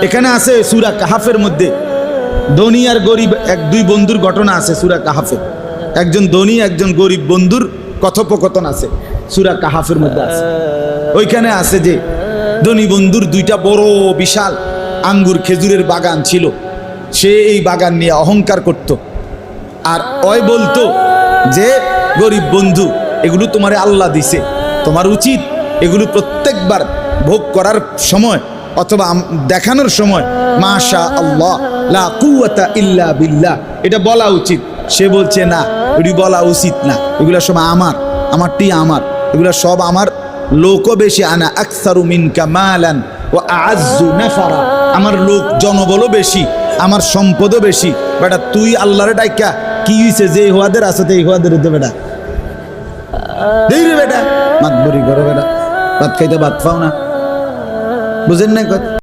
এখানে আছে সূরা কাহাফের মধ্যে ধনী আর গরিব এক দুই বন্ধুর ঘটনা আছে সূরা কাহাফে। একজন ধনী একজন গরিব বন্ধুর কথোপকথন আছে সূরা কাহাফের মধ্যে আছে। ওইখানে আছে যে ধনী বন্ধুর দুইটা বড় বিশাল আঙ্গুর খেজুরের বাগান ছিল, সে এই বাগান নিয়ে অহংকার করত। আর ওই বলতো যে গরিব বন্ধু, এগুলো তোমারে আল্লাহ দিছে, তোমার উচিত এগুলো প্রত্যেকবার ভোগ করার সময় অথবা দেখানোর সময় মাশা আল্লাহ লা কুওয়াতা ইল্লা বিল্লাহ এটা বলা উচিত। সে বলছে না, এটি বলা উচিত না, এগুলো সব আমারটি আমার, এগুলো সব আমার, লোকও বেশি, আনা আকসারু মিনকা মালান ওয়া আ'আজ্জু নাফারা, আমার লোক জনবলও বেশি, আমার সম্পদও বেশি। বেটা তুই আল্লাহরে ডাইকা কি হইছে, যে হুয়াদের আছে এই হুয়াদের তো বেটা দেই রে বেটা মাতবরি করো বেটা, ভাত খাইতে ভাত পাও না, বুঝেন না কথা।